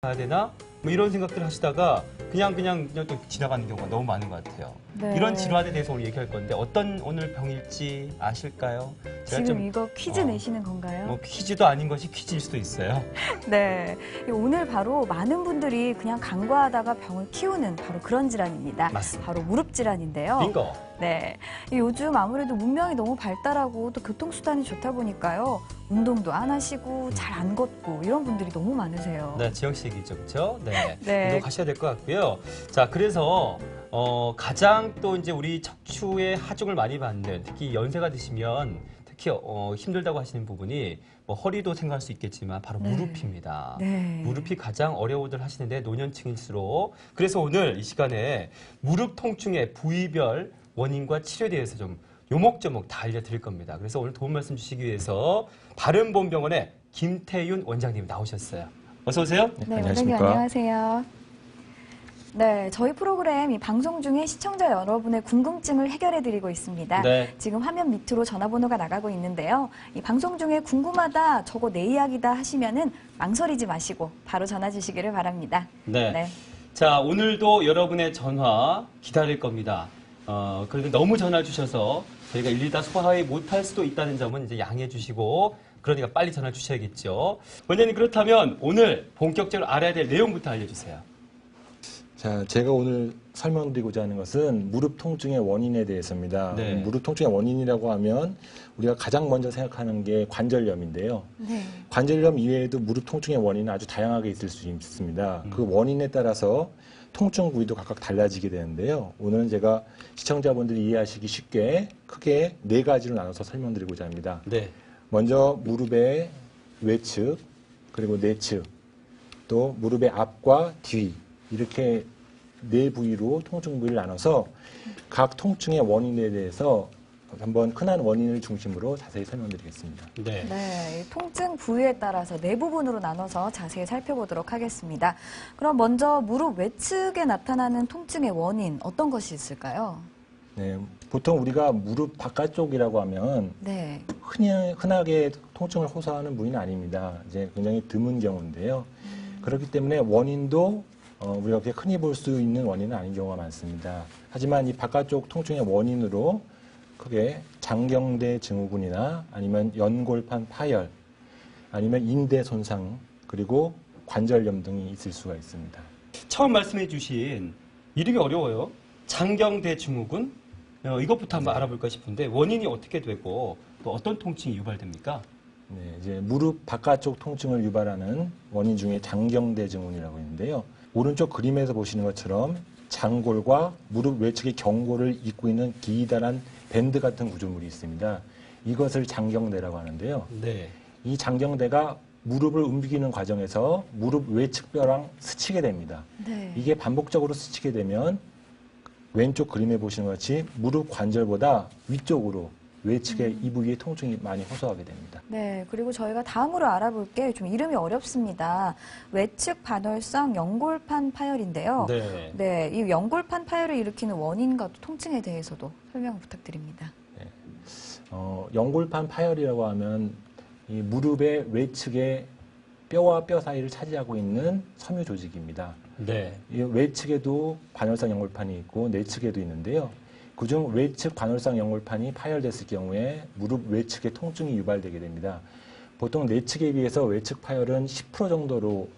가야 되나? 뭐 이런 생각들을 하시다가 그냥 또 지나가는 경우가 너무 많은 것 같아요. 네. 이런 질환에 대해서 오늘 얘기할 건데 어떤 오늘 병일지 아실까요? 제가 지금 이거 퀴즈 내시는 건가요? 뭐 퀴즈도 아닌 것이 퀴즈일 수도 있어요. 네. 오늘 바로 많은 분들이 그냥 간과하다가 병을 키우는 바로 그런 질환입니다. 맞습니다. 바로 무릎 질환인데요. 빙고. 네. 요즘 아무래도 문명이 너무 발달하고 또 교통수단이 좋다 보니까요. 운동도 안 하시고 잘 안 걷고 이런 분들이 너무 많으세요. 네, 지영 씨 얘기죠, 그렇죠? 네. 네. 운동 가셔야 될 것 같고요. 자, 그래서 가장 또 이제 우리 척추에 하중을 많이 받는 특히 연세가 드시면 특히 힘들다고 하시는 부분이 뭐 허리도 생각할 수 있겠지만 바로 네. 무릎입니다. 네. 무릎이 가장 어려워들 하시는데 노년층일수록 그래서 오늘 이 시간에 무릎 통증의 부위별 원인과 치료에 대해서 좀 요목조목 다 알려드릴 겁니다. 그래서 오늘 도움 말씀 주시기 위해서 바른본병원의 김태윤 원장님 나오셨어요. 어서 오세요. 네, 원장님 안녕하십니까. 안녕하세요. 네, 저희 프로그램 이 방송 중에 시청자 여러분의 궁금증을 해결해드리고 있습니다. 네. 지금 화면 밑으로 전화번호가 나가고 있는데요. 이 방송 중에 궁금하다, 저거 내 이야기다 하시면은 망설이지 마시고 바로 전화 주시기를 바랍니다. 네. 자, 오늘도 여러분의 전화 기다릴 겁니다. 그런데 너무 전화 주셔서 저희가 일일이 다 소화해 못할 수도 있다는 점은 이제 양해해 주시고 그러니까 빨리 전화 주셔야겠죠. 원장님 그렇다면 오늘 본격적으로 알아야 될 내용부터 알려주세요. 자, 제가 오늘 설명드리고자 하는 것은 무릎 통증의 원인에 대해서입니다. 네. 무릎 통증의 원인이라고 하면 우리가 가장 먼저 생각하는 게 관절염인데요. 네. 관절염 이외에도 무릎 통증의 원인은 아주 다양하게 있을 수 있습니다. 그 원인에 따라서 통증 부위도 각각 달라지게 되는데요. 오늘은 제가 시청자분들이 이해하시기 쉽게 크게 4가지로 나눠서 설명드리고자 합니다. 네. 먼저 무릎의 외측, 그리고 내측, 또 무릎의 앞과 뒤 이렇게 4부위로 통증 부위를 나눠서 각 통증의 원인에 대해서 한번 흔한 원인을 중심으로 자세히 설명드리겠습니다. 네. 네, 이 통증 부위에 따라서 4부분으로 나눠서 자세히 살펴보도록 하겠습니다. 그럼 먼저 무릎 외측에 나타나는 통증의 원인 어떤 것이 있을까요? 네, 보통 우리가 무릎 바깥쪽이라고 하면 네. 흔하게 통증을 호소하는 부위는 아닙니다. 이제 굉장히 드문 경우인데요. 그렇기 때문에 원인도 우리가 그렇게 흔히 볼 수 있는 원인은 아닌 경우가 많습니다. 하지만 이 바깥쪽 통증의 원인으로 크게 장경대 증후군이나 아니면 연골판 파열, 아니면 인대 손상, 그리고 관절염 등이 있을 수가 있습니다. 처음 말씀해 주신 이름이 어려워요. 장경대 증후군? 이것부터 한번 알아볼까 싶은데 원인이 어떻게 되고 또 어떤 통증이 유발됩니까? 네, 이제 무릎 바깥쪽 통증을 유발하는 원인 중에 장경대 증후군이라고 있는데요. 오른쪽 그림에서 보시는 것처럼 장골과 무릎 외측의 경골을 잇고 있는 기다란 밴드 같은 구조물이 있습니다. 이것을 장경대라고 하는데요. 네. 이 장경대가 무릎을 움직이는 과정에서 무릎 외측뼈랑 스치게 됩니다. 네. 이게 반복적으로 스치게 되면 왼쪽 그림에 보시는 것 같이 무릎 관절보다 위쪽으로 외측의 이 부위의 통증이 많이 호소하게 됩니다. 네, 그리고 저희가 다음으로 알아볼 게 좀 이름이 어렵습니다. 외측 반월성 연골판 파열인데요. 네. 네, 이 연골판 파열을 일으키는 원인과 또 통증에 대해서도 설명을 부탁드립니다. 연골판 파열이라고 하면 이 무릎의 외측의 뼈와 뼈 사이를 차지하고 있는 섬유 조직입니다. 네. 이 외측에도 관월성 연골판이 있고 내측에도 있는데요. 그중 외측 관월성 연골판이 파열됐을 경우에 무릎 외측의 통증이 유발되게 됩니다. 보통 내측에 비해서 외측 파열은 10% 정도로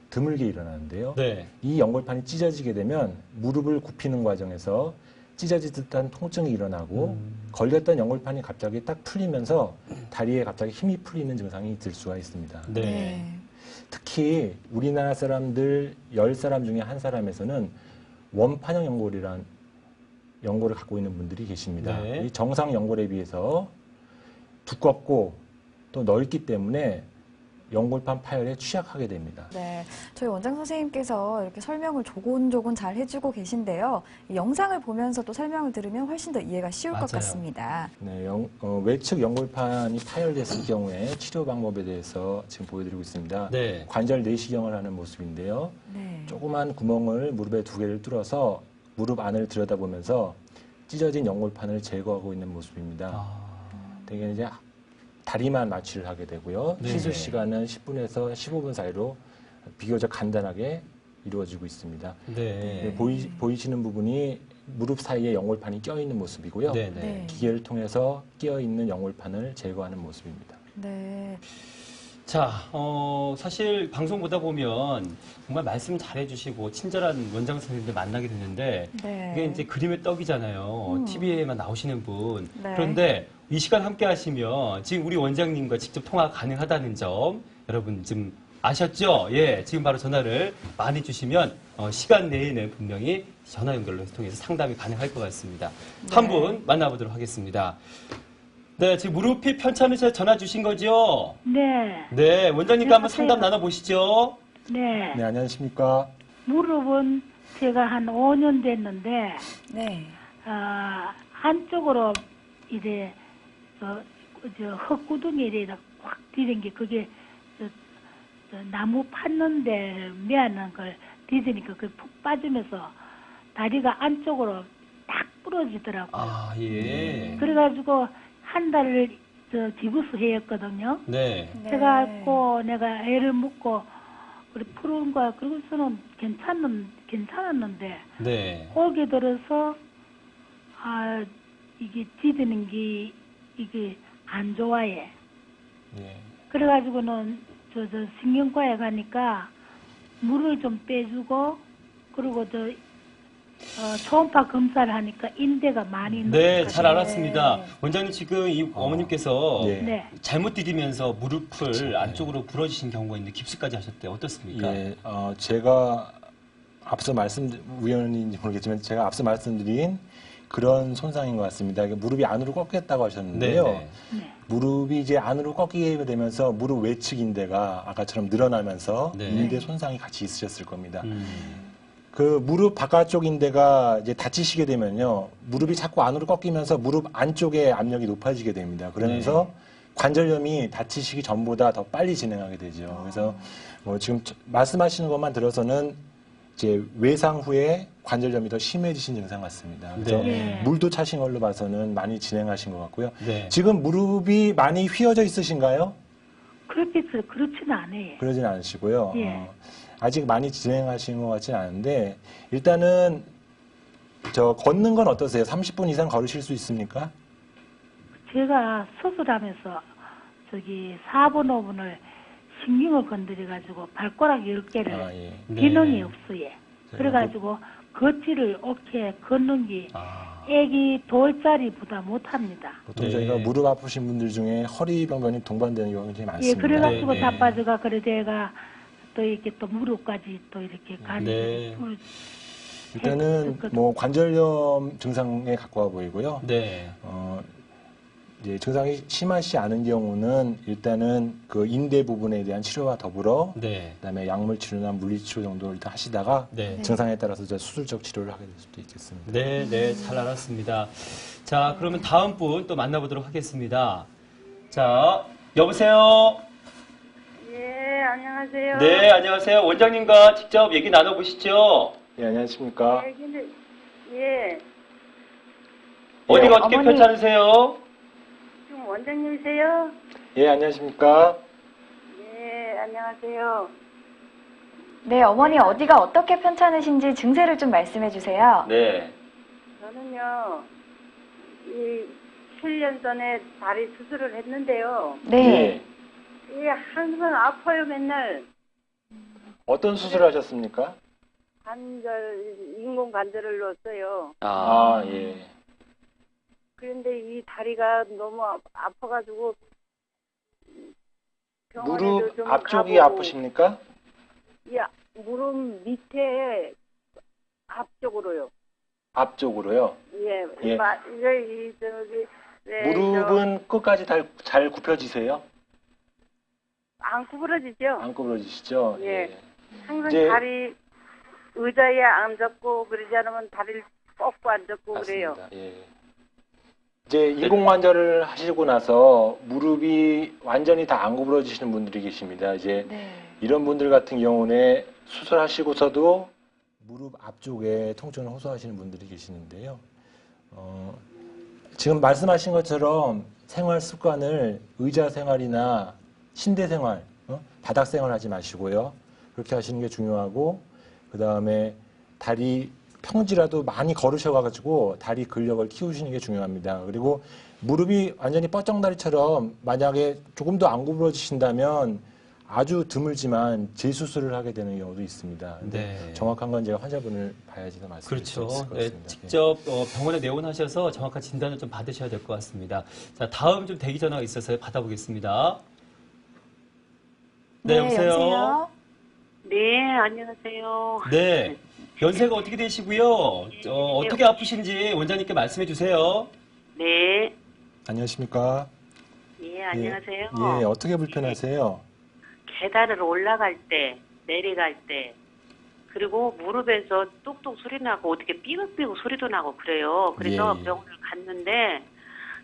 드물게 일어나는데요. 네. 이 연골판이 찢어지게 되면 무릎을 굽히는 과정에서 찢어질 듯한 통증이 일어나고 걸렸던 연골판이 갑자기 딱 풀리면서 다리에 갑자기 힘이 풀리는 증상이 있을 수가 있습니다. 네. 특히 우리나라 사람들 10사람 중에 한 사람에서는 원판형 연골이란 연골을 갖고 있는 분들이 계십니다. 네. 이 정상 연골에 비해서 두껍고 또 넓기 때문에 연골판 파열에 취약하게 됩니다. 네, 저희 원장 선생님께서 이렇게 설명을 조곤조곤 잘 해주고 계신데요. 이 영상을 보면서 또 설명을 들으면 훨씬 더 이해가 쉬울 것 맞아요. 같습니다. 네, 외측 연골판이 파열됐을 경우에 치료 방법에 대해서 지금 보여드리고 있습니다. 네. 관절 내시경을 하는 모습인데요. 네. 조그만 구멍을 무릎에 2개를 뚫어서 무릎 안을 들여다보면서 찢어진 연골판을 제거하고 있는 모습입니다. 대개 이제 다리만 마취를 하게 되고요. 네. 시술 시간은 10분에서 15분 사이로 비교적 간단하게 이루어지고 있습니다. 네. 보이시는 부분이 무릎 사이에 영골판이 껴있는 모습이고요. 네. 네. 기계를 통해서 끼어있는 영골판을 제거하는 모습입니다. 네. 자, 사실 방송 보다 보면 정말 말씀 잘해주시고 친절한 원장 선생님들 만나게 되는데 네. 이게 이제 그림의 떡이잖아요. TV에만 나오시는 분. 네. 그런데 이 시간 함께 하시면 지금 우리 원장님과 직접 통화 가능하다는 점 여러분 좀 아셨죠? 예, 지금 바로 전화를 많이 주시면 시간 내에는 분명히 전화 연결로 통해서 상담이 가능할 것 같습니다. 네. 한 분 만나보도록 하겠습니다. 네, 지금 무릎이 편찮으셔서 전화 주신 거죠? 네, 네, 원장님과 한번 상담 나눠보시죠. 네. 네, 안녕하십니까? 무릎은 제가 한 5년 됐는데, 네. 한쪽으로 이제, 헛구덩이 이래 확 디딘 게 그게, 나무 팠는데 미안한 걸 디디니까 그게 푹 빠지면서 다리가 안쪽으로 딱 부러지더라고요. 아, 예. 그래가지고 한 달을 기부스 해였거든요. 네. 해갖고 내가 애를 묻고 그래 푸른 거야. 그러고서는 괜찮았는데 네. 올게 들어서 이게 디드는 게 이게 안 좋아해. 네. 그래가지고는 저 신경과에 가니까 물을 좀 빼주고 그리고 초음파 검사를 하니까 인대가 많이 네, 잘 높아져요. 알았습니다. 원장님 지금 이 어머님께서 예. 네. 잘못 디디면서 무릎을 그렇죠. 안쪽으로 부러지신 경우가 있는데 깁스까지 하셨대요. 어떻습니까? 예, 제가 우연인지 모르겠지만 제가 앞서 말씀드린 그런 손상인 것 같습니다. 이게 무릎이 안으로 꺾였다고 하셨는데요. 네. 네. 무릎이 이제 안으로 꺾이게 되면서 무릎 외측 인대가 아까처럼 늘어나면서 네. 인대 손상이 같이 있으셨을 겁니다. 음. 그 무릎 바깥쪽 인대가 이제 다치시게 되면요. 무릎이 자꾸 안으로 꺾이면서 무릎 안쪽에 압력이 높아지게 됩니다. 그러면서 관절염이 다치시기 전보다 더 빨리 진행하게 되죠. 그래서 뭐 지금 말씀하시는 것만 들어서는 이제 외상 후에 관절염이 더 심해지신 증상 같습니다. 그래서 네. 물도 차신 걸로 봐서는 많이 진행하신 것 같고요. 네. 지금 무릎이 많이 휘어져 있으신가요? 그렇지는 않아요. 그러진 않으시고요. 예. 아직 많이 진행하신 것 같지는 않은데 일단은 걷는 건 어떠세요? 30분 이상 걸으실 수 있습니까? 제가 수술하면서 4분, 5분을 신경을 건드려가지고 발가락 10개를 예. 기능이 네. 없어요. 그래가지고 걷지를 오케 걷는 게 아. 애기 돌짜리보다 못합니다. 보통 네. 저희가 무릎 아프신 분들 중에 허리 병변이 동반되는 경우가 굉장히 예, 많습니다. 그래가지고 네, 네. 자빠져가 그래 제가 또 이렇게 또 무릎까지 또 이렇게 가는 네. 일단은 뭐 관절염 증상에 가까워 보이고요. 네. 이제 증상이 심하지 않은 경우는 일단은 그 인대 부분에 대한 치료와 더불어 네. 그다음에 약물 치료나 물리 치료 정도를 일단 하시다가 네. 증상에 따라서 이제 수술적 치료를 하게 될 수도 있겠습니다. 네, 네, 잘 알았습니다. 자, 그러면 다음 분 또 만나보도록 하겠습니다. 자, 여보세요? 예, 안녕하세요. 네, 안녕하세요. 원장님과 직접 얘기 나눠보시죠. 예, 안녕하십니까? 예, 어디가 어떻게 어머니. 괜찮으세요? 지금 원장님이세요? 예, 안녕하십니까? 예, 안녕하세요. 네, 어머니 어디가 어떻게 편찮으신지 증세를 좀 말씀해 주세요. 네. 저는요, 7년 전에 다리 수술을 했는데요. 네. 이게 항상 아파요, 맨날. 어떤 수술을 하셨습니까? 인공 관절을 넣었어요. 아, 예. 그런데 이 다리가 너무 아파가지고 병원에도 무릎 좀 앞쪽이 가보고, 아프십니까? 무릎 밑에 앞쪽으로요. 앞쪽으로요. 예, 예. 무릎은 끝까지 잘 굽혀지세요? 안 구부러지죠? 안 구부러지시죠? 예. 항상 이제- 다리 의자에 앉았고 그러지 않으면 다리를 뻗고 앉았고 그래요. 맞습니다. 예. 이제 인공관절을 하시고 나서 무릎이 완전히 다 안 구부러지시는 분들이 계십니다. 이제 네. 이런 분들 같은 경우는 수술하시고서도 무릎 앞쪽에 통증을 호소하시는 분들이 계시는데요. 지금 말씀하신 것처럼 생활 습관을 의자 생활이나 침대 생활, 바닥 생활 하지 마시고요. 그렇게 하시는 게 중요하고 그 다음에 다리 평지라도 많이 걸으셔가지고 다리 근력을 키우시는 게 중요합니다. 그리고 무릎이 완전히 뻗정다리처럼 만약에 조금 더 안 구부러지신다면 아주 드물지만 재수술을 하게 되는 경우도 있습니다. 근데 네. 정확한 건 제가 환자분을 봐야지 더 말씀드릴 수 그렇죠. 있을 것 네, 같습니다. 직접 병원에 내원하셔서 정확한 진단을 좀 받으셔야 될 것 같습니다. 자, 다음 좀 대기 전화가 있어서 받아보겠습니다. 네, 여보세요? 네, 안녕하세요. 네. 연세가 어떻게 되시고요? 어떻게 아프신지 원장님께 말씀해 주세요. 네, 안녕하십니까? 예, 안녕하세요. 예, 어떻게 불편하세요? 계단을 올라갈 때, 내려갈 때, 그리고 무릎에서 뚝뚝 소리 나고 어떻게 삐걱삐걱 소리도 나고 그래요. 그래서 예, 예. 병원을 갔는데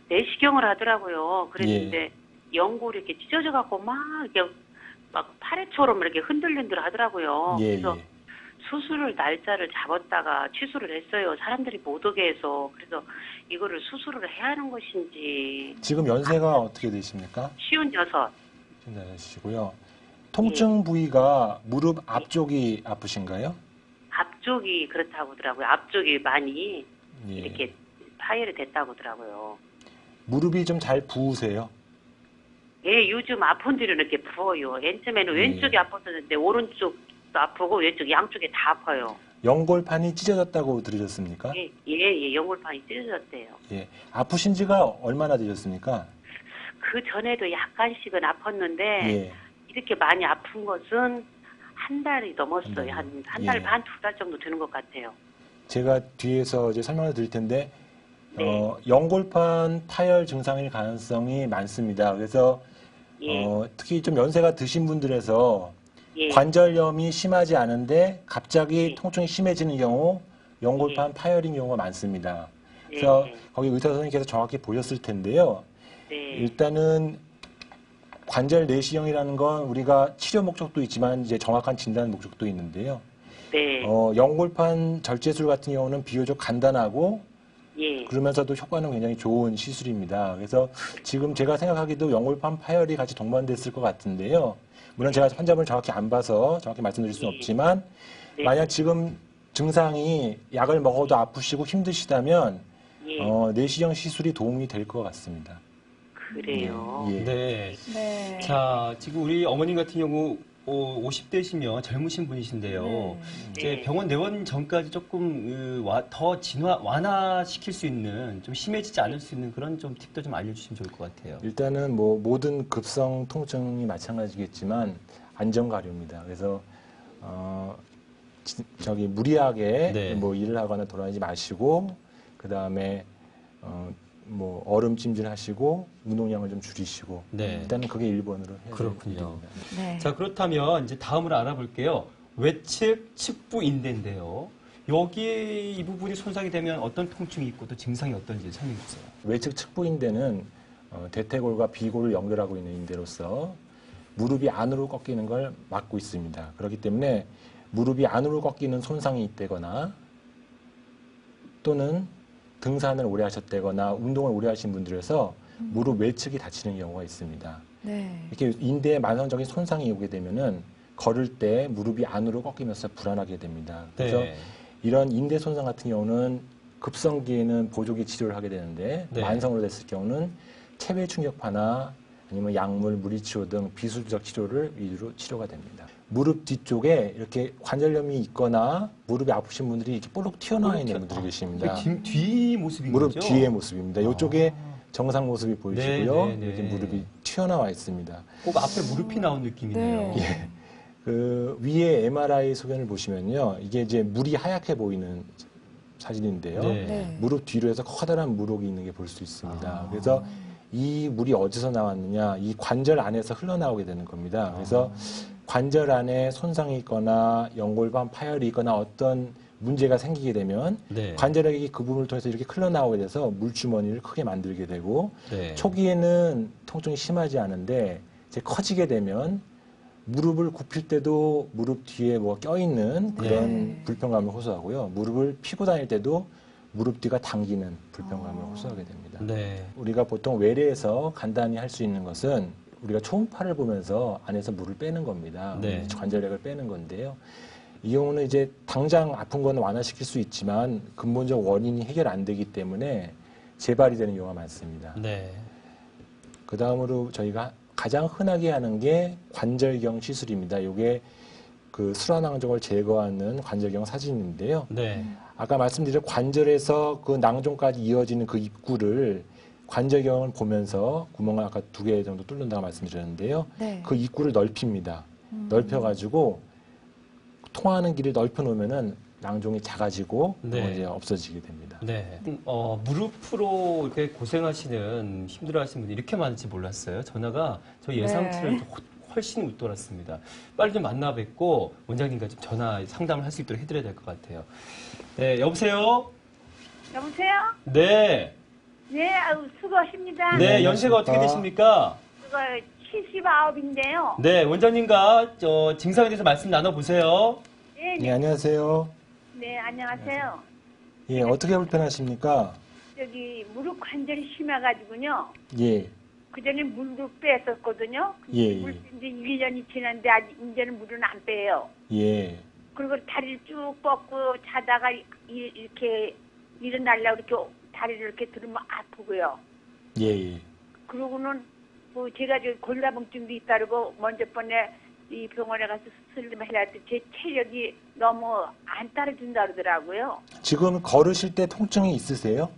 내시경을 하더라고요. 그랬는데 연골이 이렇게 찢어져 갖고 막 이렇게 막 파래처럼 이렇게 흔들흔들 하더라고요. 예, 그래서 예. 수술을 날짜를 잡았다가 취소를 했어요. 사람들이 못 오게 해서. 그래서 이거를 수술을 해야 하는 것인지. 지금 연세가 어떻게 되십니까? 56. 시고요. 통증 부위가 무릎 앞쪽이 아프신가요? 앞쪽이 그렇다고 하더라고요. 앞쪽이 많이 예. 이렇게 파열이 됐다고 하더라고요. 무릎이 좀 잘 부으세요? 예, 요즘 아픈 데는 이렇게 부어요. 맨 처음에는 예. 왼쪽이 아팠었는데 오른쪽도 아프고 왼쪽 양쪽에 다 아파요. 연골판이 찢어졌다고 들으셨습니까? 예, 연골판이 찢어졌대요. 예. 아프신 지가 얼마나 되셨습니까? 그 전에도 약간씩은 아팠는데 예. 이렇게 많이 아픈 것은 한 달이 넘었어요. 한 한 달. 달 반, 2달 정도 되는 것 같아요. 제가 뒤에서 이제 설명을 드릴 텐데, 네. 연골판 파열 증상일 가능성이 많습니다. 그래서, 예, 특히 좀 연세가 드신 분들에서 예, 관절염이 심하지 않은데 갑자기 예. 통증이 심해지는 경우 연골판 예. 파열인 경우가 많습니다. 네, 그래서 네, 거기 의사 선생님께서 정확히 보셨을 텐데요. 네, 일단은 관절 내시경이라는 건 우리가 치료 목적도 있지만 이제 정확한 진단 목적도 있는데요. 네, 연골판 절제술 같은 경우는 비교적 간단하고 예, 그러면서도 효과는 굉장히 좋은 시술입니다. 그래서 지금 제가 생각하기도 연골판 파열이 같이 동반됐을 것 같은데요. 물론 제가 환자분을 정확히 안 봐서 정확히 말씀드릴 수는 예. 없지만 네. 만약 지금 증상이 약을 먹어도 아프시고 힘드시다면 예, 내시경 시술이 도움이 될 것 같습니다. 그래요. 예, 예. 네. 네. 자, 지금 우리 어머님 같은 경우 50대시면 젊으신 분이신데요. 네. 이제 네. 병원 내원 전까지 조금 더 완화시킬 수 있는, 좀 심해지지 않을 수 있는 그런 좀 팁도 좀 알려주시면 좋을 것 같아요. 일단은 뭐 모든 급성 통증이 마찬가지겠지만 안전가류입니다. 그래서 무리하게 네. 뭐 일을 하거나 돌아다니지 마시고 그 다음에 뭐 얼음찜질 하시고 운동량을 좀 줄이시고 네. 일단은 그게 1번으로 해야 그렇군요. 됩니다. 네. 자, 그렇다면 이제 다음으로 알아볼게요. 외측 측부 인대인데요. 여기 이 부분이 손상이 되면 어떤 통증이 있고 또 증상이 어떤지 설명해 주세요. 외측 측부인대는 대퇴골과 비골을 연결하고 있는 인대로서 무릎이 안으로 꺾이는 걸 막고 있습니다. 그렇기 때문에 무릎이 안으로 꺾이는 손상이 있다거나 또는 등산을 오래 하셨다거나 운동을 오래 하신 분들에서 무릎 외측이 다치는 경우가 있습니다. 네. 이렇게 인대에 만성적인 손상이 오게 되면은 걸을 때 무릎이 안으로 꺾이면서 불안하게 됩니다. 그래서 네. 이런 인대 손상 같은 경우는 급성기에는 보조기 치료를 하게 되는데 네. 만성으로 됐을 경우는 체외 충격파나 아니면 약물, 물리치료 등 비수적 치료를 위주로 치료가 됩니다. 무릎 뒤쪽에 이렇게 관절염이 있거나 무릎이 아프신 분들이 이렇게 볼록 튀어나와 있는 분들이 계십니다. 뒤 모습인 무릎 거죠? 뒤의 모습입니다. 이쪽에 정상 모습이 보이시고요. 네, 네, 네. 이렇게 무릎이 튀어나와 있습니다. 꼭 앞에 무릎이 나온 느낌이네요. 네. 그 위에 MRI 소견을 보시면요. 이게 이제 물이 하얗게 보이는 사진인데요. 네. 네. 무릎 뒤로 해서 커다란 물혹이 있는 게 볼 수 있습니다. 그래서 이 물이 어디서 나왔느냐, 이 관절 안에서 흘러나오게 되는 겁니다. 그래서 관절 안에 손상이 있거나 연골반 파열이 있거나 어떤 문제가 생기게 되면 네. 관절액이 그 부분을 통해서 이렇게 흘러나오게 돼서 물주머니를 크게 만들게 되고 네. 초기에는 통증이 심하지 않은데 이제 커지게 되면 무릎을 굽힐 때도 무릎 뒤에 뭐 껴있는 그런 네. 불편감을 호소하고요. 무릎을 피고 다닐 때도 무릎 뒤가 당기는 불편감을 호소하게 됩니다. 네. 우리가 보통 외래에서 간단히 할 수 있는 것은 우리가 초음파를 보면서 안에서 물을 빼는 겁니다. 네. 관절력을 빼는 건데요. 이 경우는 이제 당장 아픈 거는 완화시킬 수 있지만 근본적 원인이 해결 안 되기 때문에 재발이 되는 경우가 많습니다. 네. 그 다음으로 저희가 가장 흔하게 하는 게 관절경 시술입니다. 이게 그 수라낭종을 제거하는 관절경 사진인데요. 네. 아까 말씀드린 관절에서 그 낭종까지 이어지는 그 입구를 관절경을 보면서 구멍을 아까 2개 정도 뚫는다고 말씀드렸는데요. 네. 그 입구를 넓힙니다. 넓혀가지고 통하는 길을 넓혀 놓으면은 낭종이 작아지고 네. 이제 없어지게 됩니다. 네. 무릎으로 이렇게 고생하시는, 힘들어하시는 분이 이렇게 많은지 몰랐어요. 전화가 저희 예상치를 네. 훨씬 웃돌았습니다. 빨리 좀 만나 뵙고 원장님과 좀 전화 상담을 할 수 있도록 해드려야 될 것 같아요. 네, 여보세요? 여보세요? 네. 네, 아유, 수고하십니다. 네, 연세가 어떻게 되십니까? 그거 79인데요. 네, 원장님과 증상에 대해서 말씀 나눠보세요. 네, 예, 네, 안녕하세요. 네, 안녕하세요. 예, 어떻게 불편하십니까? 저기 무릎 관절이 심해가지고요. 예, 그전에 물도 뺐었거든요. 예, 물 예. 이제 1년이 지났는데 아직 이제는 물은 안 빼요. 예, 그리고 다리를 쭉 뻗고 자다가 이렇게 일어나려고 이렇게 다리를 이렇게 들으면 아프고요. 예, 예. 그러고는 뭐 제가 저 골다공증도 있다고 먼저 번에 이 병원에 가서 수술 좀 해야 돼. 제 체력이 너무 안 따라준다 그러더라고요. 지금 걸으실 때 통증이 있으세요?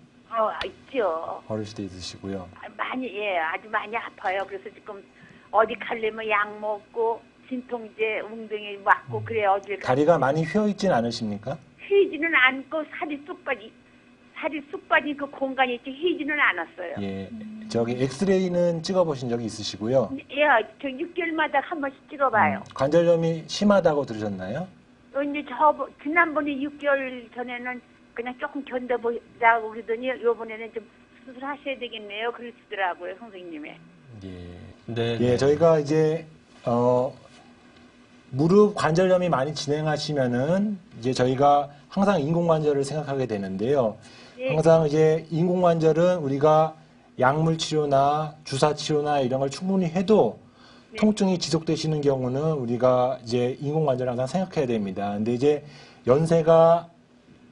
있죠. 걸으실 때 있으시고요. 많이, 예, 아주 많이 아파요. 그래서 지금 어디 가려면 약 먹고, 진통제, 웅덩이 맞고, 그래, 어딜 다리가 많이 휘어 있진 않으십니까? 휘지는 않고, 살이 쑥 빠진 그 공간이 있지, 휘지는 않았어요. 예, 저기 엑스레이는 찍어보신 적이 있으시고요. 예, 저 6개월마다 한 번씩 찍어봐요. 관절염이 심하다고 들으셨나요? 이제 지난번에 6개월 전에는 그냥 조금 견뎌보자고 그러더니 요번에는 좀 수술하셔야 되겠네요. 그러시더라고요, 선생님이. 예. 네. 예, 저희가 이제 무릎 관절염이 많이 진행하시면은 이제 저희가 항상 인공관절을 생각하게 되는데요. 네. 항상 이제 인공관절은 우리가 약물 치료나 주사 치료나 이런 걸 충분히 해도 네. 통증이 지속되시는 경우는 우리가 이제 인공관절을 항상 생각해야 됩니다. 근데 이제 연세가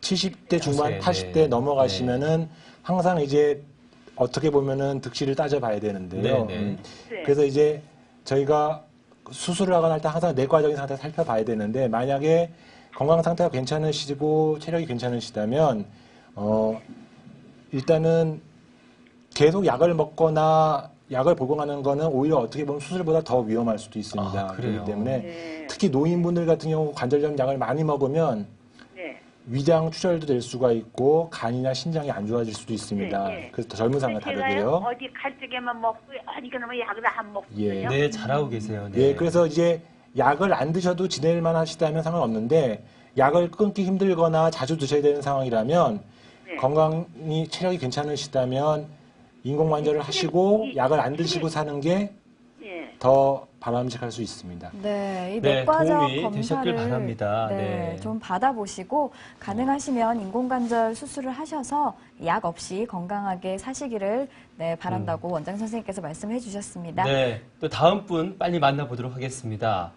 70대 중반, 네, 80대 네. 넘어가시면은 항상 이제 어떻게 보면은 득실을 따져봐야 되는데요. 네, 네. 네. 그래서 이제 저희가 수술을 하거나 할 때 항상 내과적인 상태 살펴봐야 되는데 만약에 건강 상태가 괜찮으시고 체력이 괜찮으시다면 일단은 계속 약을 먹거나 약을 복용하는 거는 오히려 어떻게 보면 수술보다 더 위험할 수도 있습니다. 아, 그래요? 그렇기 때문에 네. 특히 노인분들 같은 경우 관절염 약을 많이 먹으면 네. 위장 출혈도 될 수가 있고 간이나 신장이 안 좋아질 수도 있습니다. 네, 네. 그래서 더 젊은 사람과 제가요, 다르고요. 어디 갈 적에만 먹고, 어디 가면 약을 안 먹거든요. 예. 네, 잘하고 계세요. 네. 예, 그래서 이제 약을 안 드셔도 지낼만 하시다면 상관없는데 약을 끊기 힘들거나 자주 드셔야 되는 상황이라면 네. 건강이 체력이 괜찮으시다면 인공관절을 하시고 약을 안 드시고 사는 게 예. 더 바람직할 수 있습니다. 네, 이 네, 내과적 도움이 검사를 되셨길 바랍니다. 네, 네. 좀 받아보시고 가능하시면 인공관절 수술을 하셔서 약 없이 건강하게 사시기를 네, 바란다고 원장 선생님께서 말씀해 주셨습니다. 네, 또 다음 분 빨리 만나보도록 하겠습니다.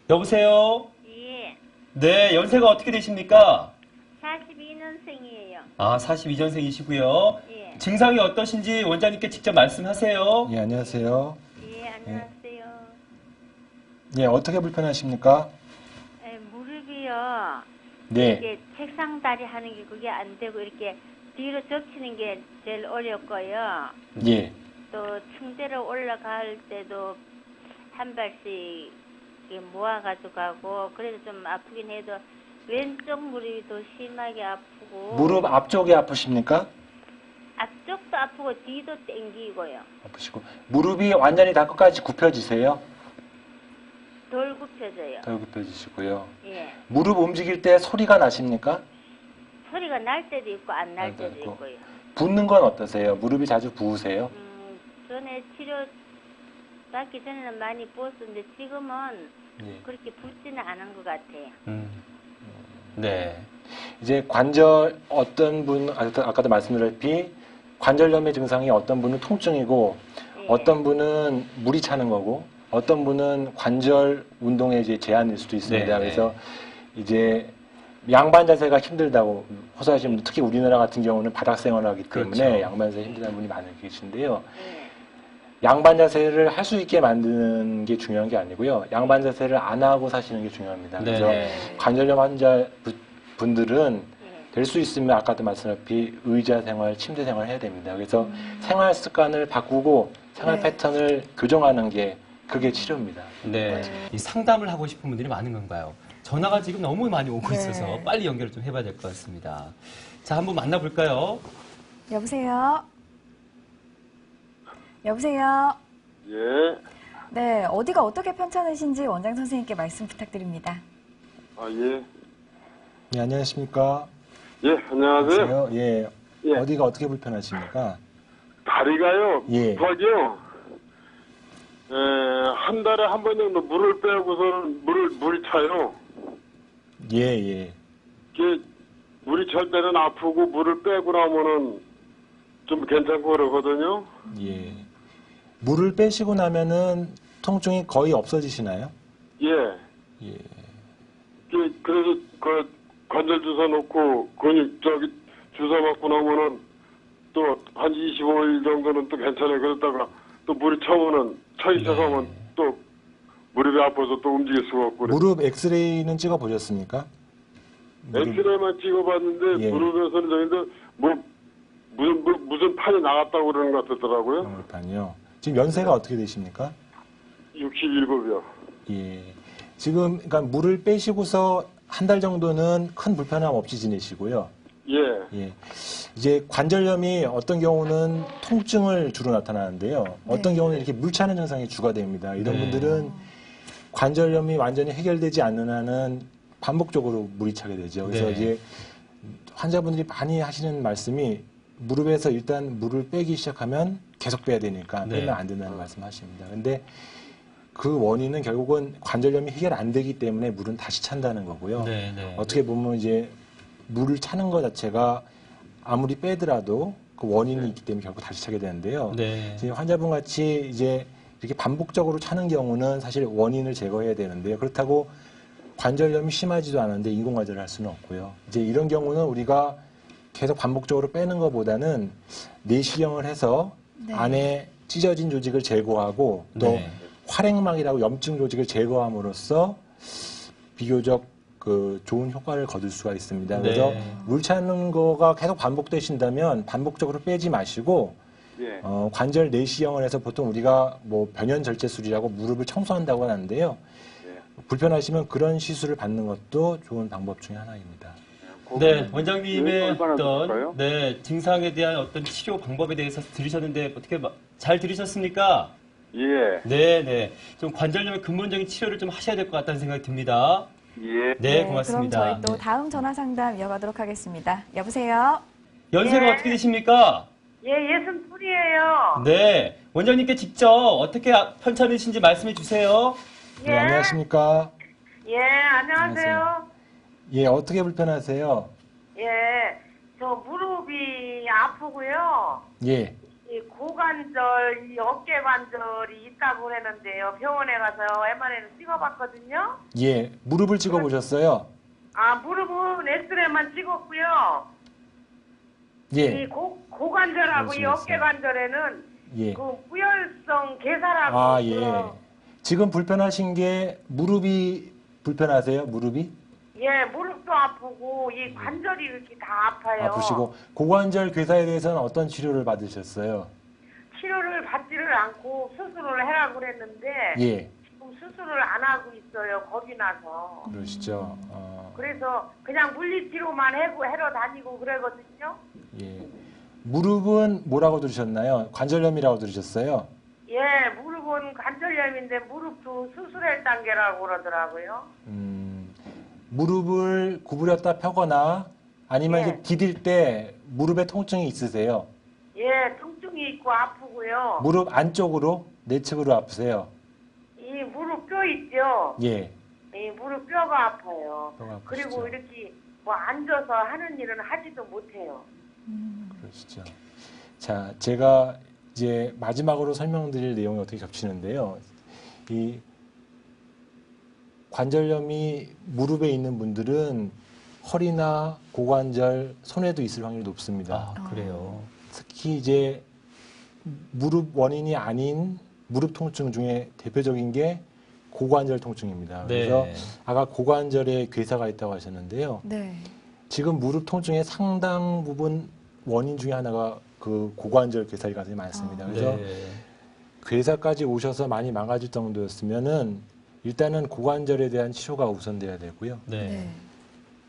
여보세요? 예, 네, 연세가 어떻게 되십니까? 42년생이에요. 아, 42년생이시고요. 예, 증상이 어떠신지 원장님께 직접 말씀하세요. 예, 안녕하세요. 예, 안녕하세요. 예, 어떻게 불편하십니까? 무릎이요. 네. 이게 책상 다리 하는 게 그게 안 되고 이렇게 뒤로 접치는 게 제일 어렵고요. 예. 또 층대로 올라갈 때도 한 발씩 이렇게 모아가지고 가고 그래도 좀 아프긴 해도 왼쪽 무릎이 더 심하게 아프고 무릎 앞쪽이 아프십니까? 앞쪽도 아프고 뒤도 땡기고요. 아프시고 무릎이 완전히 다 끝까지 굽혀지세요? 덜 굽혀져요. 덜 굽혀지시고요. 예. 무릎 움직일 때 소리가 나십니까? 소리가 날 때도 있고 안 날 날 때도 때도 있고. 있고요. 붓는 건 어떠세요? 무릎이 자주 부으세요? 전에 치료 받기 전에는 많이 부었었는데 지금은 예. 그렇게 붓지는 않은 것 같아요. 네. 이제 관절 어떤 분 아까도 말씀드렸다시피 관절염의 증상이 어떤 분은 통증이고 어떤 분은 물이 차는 거고 어떤 분은 관절 운동에 이제 제한일 수도 있습니다. 네, 그래서 이제 양반 자세가 힘들다고 호소하시는 분, 특히 우리나라 같은 경우는 바닥 생활을 하기 때문에 그렇죠. 양반 자세 힘들다는 분이 많이 계신데요. 네. 양반 자세를 할 수 있게 만드는 게 중요한 게 아니고요. 양반 자세를 안 하고 사시는 게 중요합니다. 네, 그래서 네. 관절염 환자 분들은 네. 될 수 있으면 아까도 말씀드렸다시피 의자 생활, 침대 생활 해야 됩니다. 그래서 생활 습관을 바꾸고 생활 네. 패턴을 교정하는 게 그게 치료입니다. 네. 이 상담을 하고 싶은 분들이 많은 건가요? 전화가 지금 너무 많이 오고 네. 있어서 빨리 연결을 좀 해봐야 될 것 같습니다. 자, 한번 만나볼까요? 여보세요? 여보세요? 예, 네, 어디가 어떻게 편찮으신지 원장 선생님께 말씀 부탁드립니다. 예. 네, 안녕하십니까? 예, 안녕하세요. 예. 예. 어디가 어떻게 불편하십니까? 다리가요, 예. 급하게요. 한 달에 한 번 정도 물을 빼고서는 물이 차요. 예, 예. 이게 물이 찰 때는 아프고 물을 빼고 나면은 좀 괜찮고 그러거든요. 예. 물을 빼시고 나면은 통증이 거의 없어지시나요? 예. 예. 그래서 그 관절 주사 놓고 근육 주사 맞고 나면은 또 한 25일 정도는 또 괜찮아요. 그러다가 또 물이 차면은 차기 시작하면 또 무릎이 아파서 또 움직일 수가 없고 그래요. 무릎 엑스레이는 찍어 보셨습니까? 엑스레이만 찍어봤는데 예. 무릎에서는 저기도 무슨 판이 나갔다고 그러는 것 같더라고요. 무릎판이요. 지금 연세가 어떻게 되십니까? 67이요. 예. 지금 그러니까 물을 빼시고서 한 달 정도는 큰 불편함 없이 지내시고요. 예. 예. 이제 관절염이 어떤 경우는 통증을 주로 나타나는데요. 어떤 경우는 이렇게 물 차는 증상이 주가 됩니다. 이런 네. 분들은 관절염이 완전히 해결되지 않는 한은 반복적으로 물이 차게 되죠. 그래서 네. 이제 환자분들이 많이 하시는 말씀이 무릎에서 일단 물을 빼기 시작하면 계속 빼야 되니까 네. 빼면 안 된다는 말씀하십니다. 근데 그 원인은 결국은 관절염이 해결 안 되기 때문에 물은 다시 찬다는 거고요. 네, 네. 어떻게 보면 이제 물을 차는 것 자체가 아무리 빼더라도 그 원인이 있기 때문에 결국 다시 차게 되는데요. 네. 지금 환자분 같이 이제 이렇게 반복적으로 차는 경우는 사실 원인을 제거해야 되는데요. 그렇다고 관절염이 심하지도 않은데 인공관절을 할 수는 없고요. 이제 이런 경우는 우리가 계속 반복적으로 빼는 것보다는 내시경을 해서 네. 안에 찢어진 조직을 제거하고 또 네. 활액막이라고 염증 조직을 제거함으로써 비교적 그 좋은 효과를 거둘 수가 있습니다. 그래서 네. 물 차는 거가 계속 반복되신다면 반복적으로 빼지 마시고 예. 관절 내시경을 해서 보통 우리가 뭐 변연절제술이라고 무릎을 청소한다고 하는데요. 불편하시면 그런 시술을 받는 것도 좋은 방법 중에 하나입니다. 네, 원장님의 얼마나 어떤 될까요? 네, 증상에 대한 어떤 치료 방법에 대해서 들으셨는데 어떻게 잘 들으셨습니까? 예. 네, 네. 좀 관절염의 근본적인 치료를 좀 하셔야 될 것 같다는 생각이 듭니다. 예. 네, 고맙습니다. 그럼 저희 또 네. 다음 전화 상담 이어가도록 하겠습니다. 여보세요? 연세가 어떻게 되십니까? 예, 62이에요. 네, 원장님께 직접 어떻게 편찮으신지 말씀해 주세요. 네, 안녕하십니까? 예, 안녕하세요. 예, 어떻게 불편하세요? 예, 저 무릎이 아프고요. 예, 이 고관절, 이 어깨 관절이 있다고 했는데요. 병원에 가서 MRI를 찍어봤거든요. 예, 무릎을 찍어 보셨어요? 아, 무릎은 엑스레이만 찍었고요. 예, 이 고관절하고 이 그러시겠어요. 어깨 관절에는 예. 그 부열성 괴사라고. 아, 예. 지금 불편하신 게 무릎이 불편하세요? 무릎이? 예, 무릎도 아프고 이 관절이 이렇게 다 아파요. 아프시고 고관절 괴사에 대해서는 어떤 치료를 받으셨어요? 치료를 받지를 않고 수술을 해라고 그랬는데 예, 지금 수술을 안 하고 있어요. 겁이 나서. 그러시죠. 그래서 그냥 물리치료만 해러 다니고 그러거든요. 예. 무릎은 뭐라고 들으셨나요? 관절염이라고 들으셨어요? 예, 무릎은 관절염인데 무릎도 수술할 단계라고 그러더라고요. 무릎을 구부렸다 펴거나 아니면 예. 이렇게 디딜 때 무릎에 통증이 있으세요? 예, 통증이 있고 아프고요. 무릎 안쪽으로 내측으로 아프세요? 이 무릎 뼈 있죠. 예. 이 무릎 뼈가 아파요. 뼈가 아프시죠. 그리고 이렇게 뭐 앉아서 하는 일은 하지도 못해요. 그러시죠. 자, 제가 이제 마지막으로 설명드릴 내용이 어떻게 겹치는데요. 이 관절염이 무릎에 있는 분들은 허리나 고관절, 손에도 있을 확률이 높습니다. 아, 그래요. 특히 이제 무릎 원인이 아닌 무릎 통증 중에 대표적인 게 고관절 통증입니다. 네. 그래서 아까 고관절에 괴사가 있다고 하셨는데요. 네. 지금 무릎 통증의 상당 부분 원인 중에 하나가 그 고관절 괴사일 가능성이 많습니다. 그래서 네. 괴사까지 오셔서 많이 망가질 정도였으면은 일단은 고관절에 대한 치료가 우선돼야 되고요. 네. 네.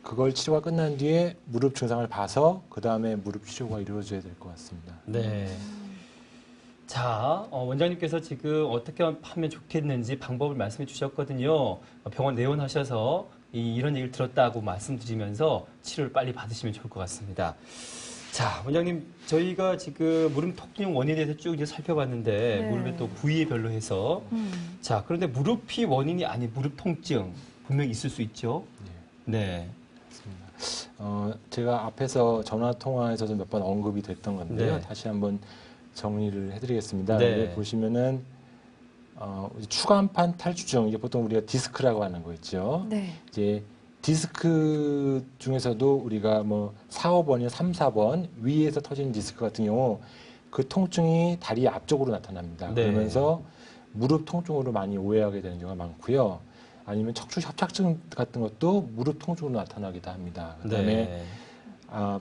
그걸 치료가 끝난 뒤에 무릎 증상을 봐서 그 다음에 무릎 치료가 이루어져야 될 것 같습니다. 네. 자, 원장님께서 지금 어떻게 하면 좋겠는지 방법을 말씀해 주셨거든요. 병원 내원하셔서 이런 얘기를 들었다고 말씀드리면서 치료를 빨리 받으시면 좋을 것 같습니다. 자, 원장님, 저희가 지금 무릎 통증 원인에 대해서 쭉 이제 살펴봤는데, 네. 무릎에 또 부위별로 해서. 자, 그런데 무릎이 원인이 아닌 무릎 통증 분명히 있을 수 있죠? 네. 제가 앞에서 전화 통화에서도 몇 번 언급이 됐던 건데요. 네. 다시 한번 정리를 해드리겠습니다. 네. 여기 보시면은 추간판 탈주증, 이게 보통 우리가 디스크라고 하는 거 있죠. 네. 이제 디스크 중에서도 우리가 뭐 4, 5번이나 3, 4번 위에서 터지는 디스크 같은 경우 그 통증이 다리 앞쪽으로 나타납니다. 네. 그러면서 무릎 통증으로 많이 오해하게 되는 경우가 많고요. 아니면 척추 협착증 같은 것도 무릎 통증으로 나타나기도 합니다. 그다음에 네.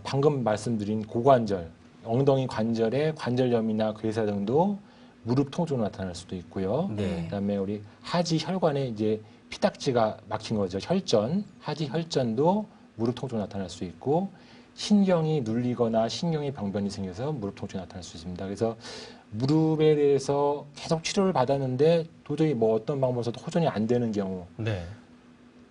방금 말씀드린 고관절, 엉덩이 관절의 관절염이나 괴사 등도 무릎 통증으로 나타날 수도 있고요. 네. 그다음에 우리 하지 혈관에 이제 피딱지가 막힌 거죠. 혈전, 하지 혈전도 무릎 통증으로 나타날 수 있고 신경이 눌리거나 신경의 병변이 생겨서 무릎 통증이 나타날 수 있습니다. 그래서 무릎에 대해서 계속 치료를 받았는데 도저히 뭐 어떤 방법으로서도 호전이 안 되는 경우, 네.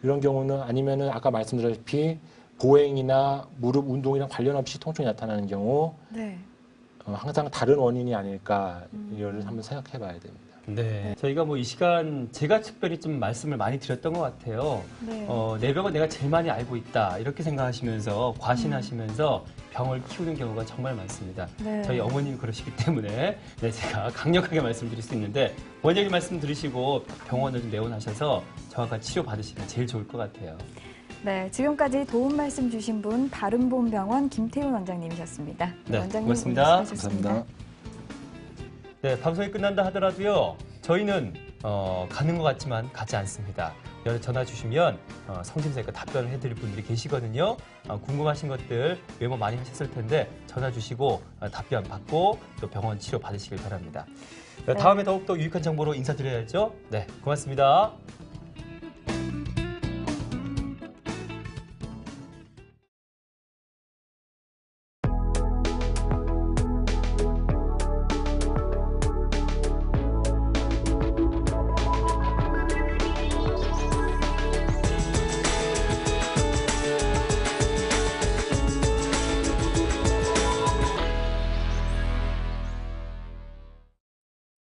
이런 경우는 아니면은 아까 말씀드렸다시피 보행이나 무릎 운동이랑 관련 없이 통증이 나타나는 경우 네. 항상 다른 원인이 아닐까 이거를 한번 생각해 봐야 됩니다. 네. 저희가 뭐 이 시간 제가 특별히 좀 말씀을 많이 드렸던 것 같아요. 네. 내 병은 내가 제일 많이 알고 있다. 이렇게 생각하시면서 과신하시면서 병을 키우는 경우가 정말 많습니다. 네. 저희 어머님이 그러시기 때문에 네, 제가 강력하게 말씀드릴 수 있는데 원장님 말씀 들으시고 병원을 좀 내원하셔서 정확한 치료 받으시면 제일 좋을 것 같아요. 네, 지금까지 도움 말씀 주신 분 바른봄병원 김태훈 원장님이셨습니다. 네, 원장님 고맙습니다. 오늘 수고하셨습니다. 네, 방송이 끝난다 하더라도요. 저희는 가는 것 같지만 가지 않습니다. 전화 주시면 성심성의껏 답변을 해드릴 분들이 계시거든요. 궁금하신 것들 메모 많이 하셨을 텐데 전화 주시고 답변 받고 또 병원 치료 받으시길 바랍니다. 네. 다음에 더욱더 유익한 정보로 인사드려야죠. 네, 고맙습니다.